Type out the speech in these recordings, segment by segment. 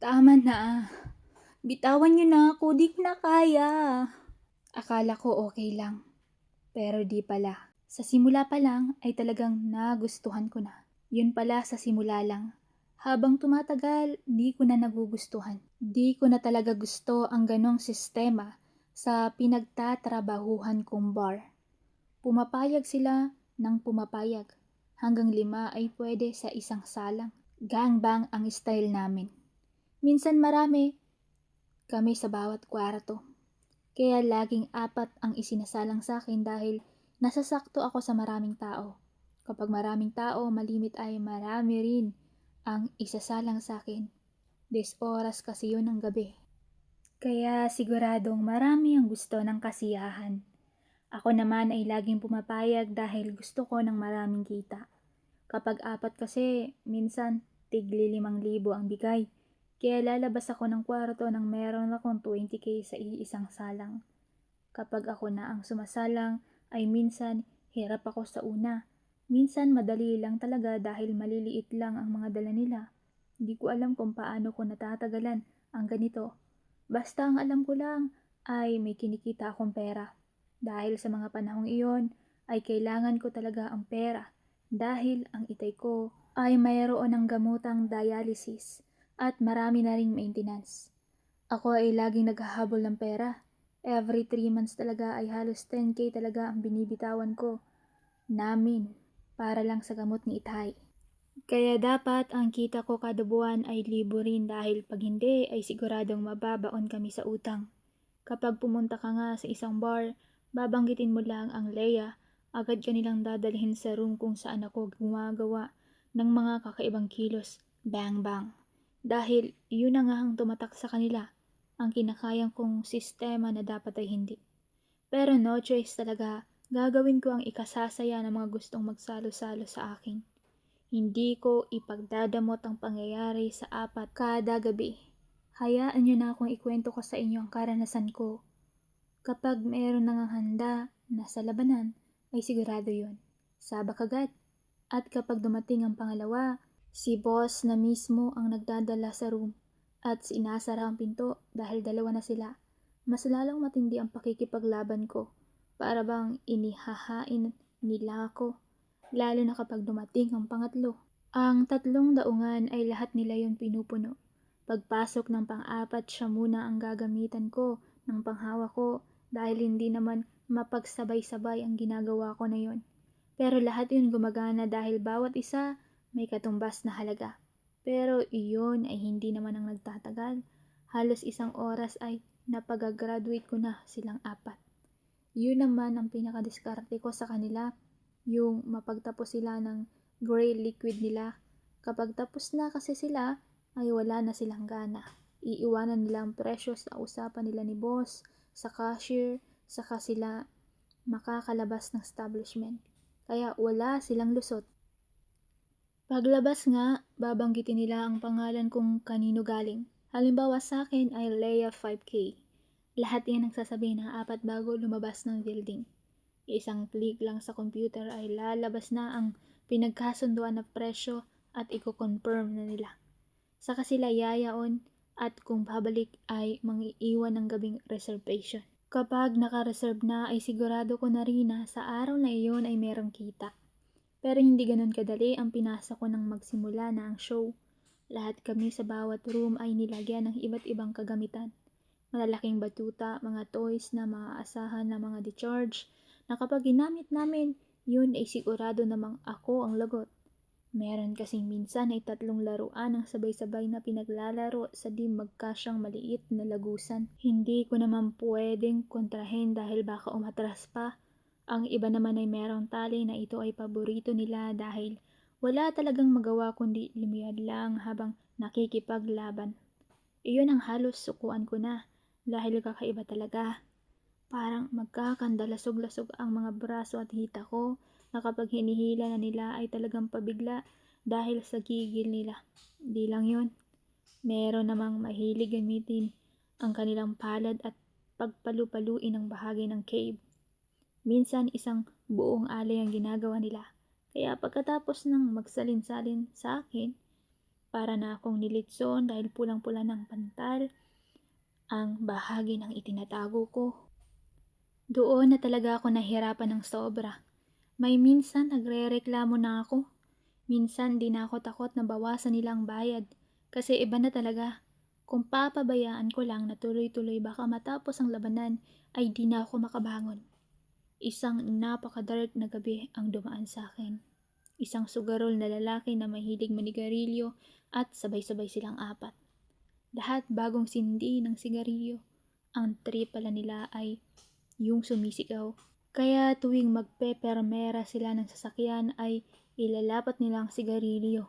Tama na. Bitawan niyo na ako, di ko na kaya. Akala ko okay lang, pero di pala. Sa simula pa lang ay talagang nagustuhan ko na. Yun pala sa simula lang. Habang tumatagal, di ko na nagugustuhan. Di ko na talaga gusto ang ganong sistema sa pinagtatrabahuhan kong bar. Pumapayag sila ng pumapayag. Hanggang 5 ay pwede sa isang salang. Gangbang ang style namin. Minsan marami kami sa bawat kwarto. Kaya laging 4 ang isinasalang sa akin dahil nasasakto ako sa maraming tao. Kapag maraming tao, malimit ay marami rin ang isasalang sa akin. 10 oras kasi yun ng gabi. Kaya siguradong marami ang gusto ng kasiyahan. Ako naman ay laging pumapayag dahil gusto ko ng maraming kita. Kapag 4 kasi, minsan tigli 5,000 ang bigay. Kaya lalabas ako ng kwarto nang meron akong 20k sa iisang salang. Kapag ako na ang sumasalang, ay minsan hirap ako sa una. Minsan madali lang talaga dahil maliliit lang ang mga dala nila. Hindi ko alam kung paano ko natatagalan ang ganito. Basta ang alam ko lang ay may kinikita akong pera. Dahil sa mga panahong iyon ay kailangan ko talaga ang pera dahil ang itay ko ay mayroon ng gamotang dialysis at marami na ring maintenance. Ako ay laging naghahabol ng pera. Every 3 months talaga ay halos 10k talaga ang binibitawan ko namin para lang sa gamot ni Itay. Kaya dapat ang kita ko kada buwan ay libo rin dahil pag hindi ay siguradong mababaon kami sa utang. Kapag pumunta ka nga sa isang bar, babanggitin mo lang ang Leia, agad kanilang dadalhin sa room kung saan ako gumagawa ng mga kakaibang kilos. Bang bang. Dahil yun na nga ang tumatak sa kanila, ang kinakayang kong sistema na dapat ay hindi. Pero no choice talaga, gagawin ko ang ikasasaya ng mga gustong magsalo-salo sa akin. Hindi ko ipagdadamot ang pangyayari sa 4 kada gabi. Hayaan niyo na akong ikwento ko sa inyo ang karanasan ko. Kapag mayroon nang handa na sa labanan, ay sigurado yun. Sabak agad. At kapag dumating ang pangalawa, si boss na mismo ang nagdadala sa room at sinasara ang pinto dahil 2 na sila. Mas lalong matindi ang pakikipaglaban ko. Para bang inihahain nila ako. Lalo na kapag dumating ang pangatlo. Ang 3 daungan ay lahat nila yon pinupuno. Pagpasok ng pang-4, siya muna ang gagamitan ko ng panghawa ko dahil hindi naman mapagsabay-sabay ang ginagawa ko na yon. Pero lahat yun gumagana dahil bawat isa may katumbas na halaga. Pero iyon ay hindi naman ang nagtatagal. Halos 1 oras ay napag-graduate ko na silang 4. Yun naman ang pinakadiskarte ko sa kanila, yung mapagtapos sila ng gray liquid nila. Kapag tapos na kasi sila, ay wala na silang gana. Iiwanan nila ang presyo sa usapan nila ni boss, sa cashier, saka sila makakalabas ng establishment. Kaya wala silang lusot. Paglabas nga, babanggitin nila ang pangalan kung kanino galing. Halimbawa sa akin ay Leia 5K. Lahat yan ang sasabihin ng 4 bago lumabas ng building. Isang click lang sa computer ay lalabas na ang pinagkasunduan na presyo at i-confirm na nila. Saka sila yayaon at kung babalik ay mangiiwan ng gabing reservation. Kapag naka-reserve na ay sigurado ko na rin na sa araw na iyon ay merong kita. Pero hindi ganun kadali ang pinasa ko nang magsimula na ang show. Lahat kami sa bawat room ay nilagyan ng iba't ibang kagamitan. Malalaking batuta, mga toys na maaasahan na mga decharge, na kapag ginamit namin, yun ay sigurado namang ako ang lagot. Meron kasing minsan ay 3 laruan ang sabay-sabay na pinaglalaro sa di magkasyang maliit na lagusan. Hindi ko naman pwedeng kontrahin dahil baka umatras pa. Ang iba naman ay merong tali na ito ay paborito nila dahil wala talagang magawa kundi lumiyad lang habang nakikipaglaban. Iyon ang halos sukuan ko na dahil kakaiba talaga. Parang magkakandalasog-lasog ang mga braso at hita ko na kapag hinihila na nila ay talagang pabigla dahil sa gigil nila. Di lang yun. Meron namang mahilig gamitin ang kanilang palad at pagpalupaluin ang bahagi ng cave. Minsan isang buong alay ang ginagawa nila. Kaya pagkatapos ng magsalin-salin sa akin, Para na akong nilitson dahil pulang-pula ng pantal ang bahagi ng itinatago ko. Doon na talaga ako nahirapan ng sobra. May minsan nagrereklamo na ako. Minsan di na ako takot na bawasan nila ang bayad. Kasi iba na talaga. Kung papabayaan ko lang na tuloy-tuloy baka matapos ang labanan ay di na ako makabangon. Isang napaka-dark na gabi ang dumaan sa akin. Isang sugarol na lalaki na mahilig manigarilyo at sabay-sabay silang apat. Lahat bagong sindi ng sigarilyo. Ang trip pala nila ay yung sumisigaw. Kaya tuwing magpepermera sila ng sasakyan ay ilalapat nila ang sigarilyo.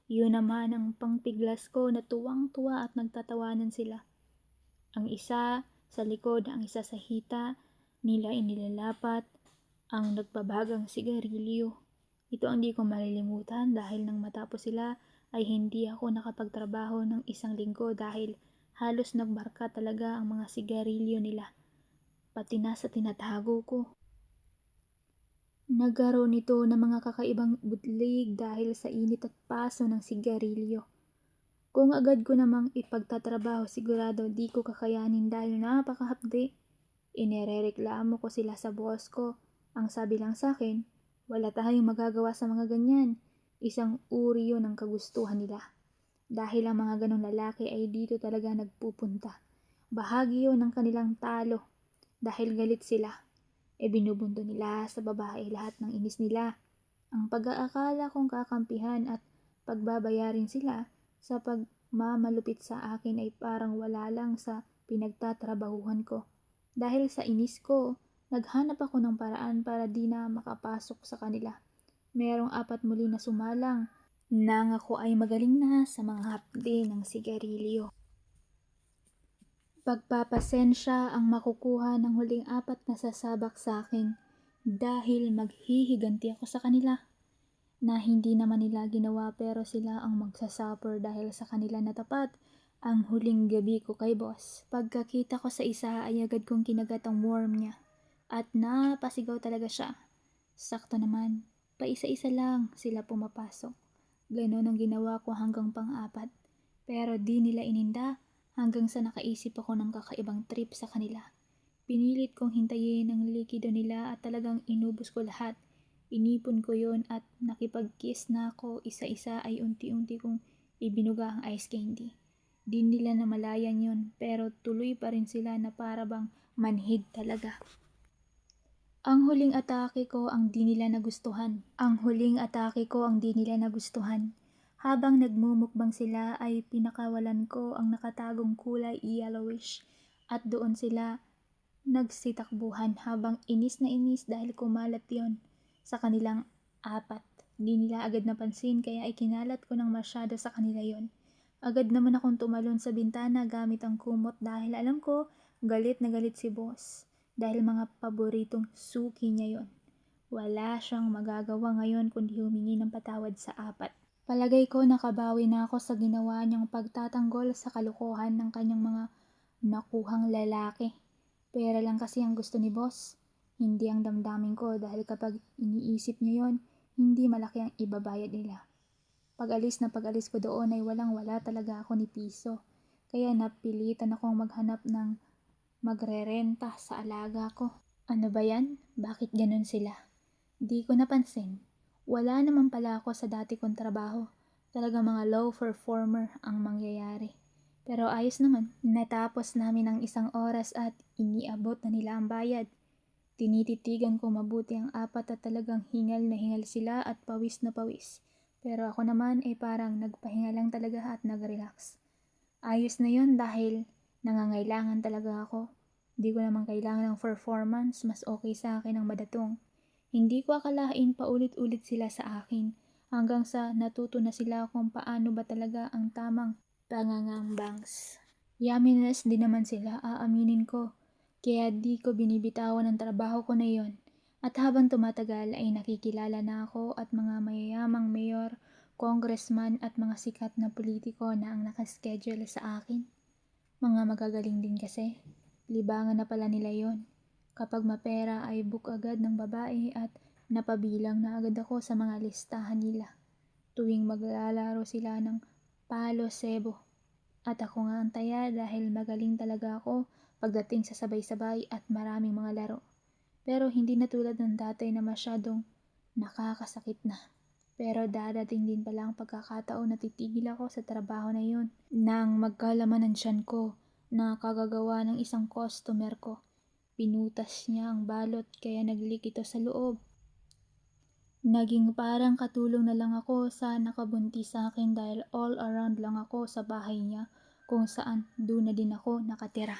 Yun naman ang pangpiglas ko na tuwang-tuwa at nagtatawanan sila. Ang isa sa likod, ang isa sa hita, nila inilalapat ang nagbabagang sigarilyo. Ito ang di ko malilimutan dahil nang matapos sila ay hindi ako nakapagtrabaho ng isang linggo dahil halos nagbarka talaga ang mga sigarilyo nila. Pati na sa tinatago ko. Nagkaroon nito ng mga kakaibang butlig dahil sa init at paso ng sigarilyo. Kung agad ko namang ipagtatrabaho sigurado di ko kakayanin dahil napakahapdi. Inerereklamo ko sila sa boss ko. Ang sabi lang sa akin, wala tayong magagawa sa mga ganyan. Isang uri yun ng kagustuhan nila. Dahil ang mga ganong lalaki ay dito talaga nagpupunta. Bahagi yun ng kanilang talo. Dahil galit sila. Binubunto nila sa babae lahat ng inis nila. Ang pag-aakala kong kakampihan at pagbabayarin sila sa pagmamalupit sa akin ay parang wala lang sa pinagtatrabahuhan ko. Dahil sa inis ko, naghanap ako ng paraan para di na makapasok sa kanila. Merong 4 muli na sumalang nang ako ay magaling na sa mga hapdi ng sigarilyo. Pagpapasensya ang makukuha ng huling 4 na sasabak sa akin dahil maghihiganti ako sa kanila. Na hindi naman nila ginawa pero sila ang magsasuffer dahil sa kanila natapat ang huling gabi ko kay boss. Pagkakita ko sa isa ay agad kong kinagat ang worm niya at napasigaw talaga siya. Sakto naman, paisa-isa lang sila pumapasok. Ganon ang ginawa ko hanggang pang-4 pero di nila ininda hanggang sa nakaisip ako ng kakaibang trip sa kanila. Pinilit kong hintayin ang likido nila at talagang inubos ko lahat. Inipon ko yon at nakipag-kiss na ako isa-isa ay unti-unti kong ibinuga ang ice candy. Di nila namalayan yon pero tuloy pa rin sila na para bang manhid talaga. Ang huling atake ko ang di nila nagustuhan. Habang nagmumukbang sila ay pinakawalan ko ang nakatagong kulay yellowish at doon sila nagsitakbuhan habang inis na inis dahil kumalat yon sa kanilang 4. Di nila agad napansin kaya ikinalat ko ng masyado sa kanila yon. Agad naman akong tumalon sa bintana gamit ang kumot dahil alam ko galit na galit si boss dahil mga paboritong suki niya yon. Wala siyang magagawa ngayon kundi humingi ng patawad sa 4. Palagay ko nakabawi na ako sa ginawa niyang pagtatanggol sa kalokohan ng kanyang mga nakuhang lalaki. Pera lang kasi ang gusto ni boss, hindi ang damdamin ko dahil kapag iniisip niya yon, hindi malaki ang ibabayad nila. Pag-alis ko doon ay walang-wala talaga ako ni piso, kaya napilitan akong maghanap ng magrerenta sa alaga ko. Ano ba yan? Bakit ganun sila? Di ko napansin. Wala naman pala ako sa dati kong trabaho. Talaga mga low performer ang mangyayari. Pero ayos naman, natapos namin ang 1 oras at iniabot na nila ang bayad. Tinititigan ko mabuti ang 4 at talagang hingal na hingal sila at pawis na pawis. Pero ako naman ay parang nagpahinga lang talaga at nag-relax. Ayos na yon dahil nangangailangan talaga ako. Di ko naman kailangan ng performance, mas okay sa akin ang madatong. Hindi ko akalain paulit-ulit sila sa akin hanggang sa natuto na sila kung paano ba talaga ang tamang pangangambangs. Yaminess din naman sila, aaminin ko. Kaya di ko binibitawan ang trabaho ko na yon. At habang tumatagal ay nakikilala na ako at mga mayayamang mayor, congressman at mga sikat na politiko na ang nakaschedule sa akin. Mga magagaling din kasi. Libangan na pala nila yon. Kapag mapera ay book agad ng babae at napabilang na agad ako sa mga listahan nila. Tuwing maglalaro sila ng Palo Sebo. At ako nga ang taya dahil magaling talaga ako pagdating sa sabay-sabay at maraming mga laro. Pero hindi na tulad ng dati na masyadong nakakasakit na. Pero dadating din pala ang pagkakataon na titigil ako sa trabaho na yun. Nang magkalaman ng tiyan ko na kagagawa ng isang customer ko. Pinutas niya ang balot kaya nag-leak ito sa loob. Naging parang katulong na lang ako sa nakabuntis sa akin dahil all around lang ako sa bahay niya kung saan doon na din ako nakatira.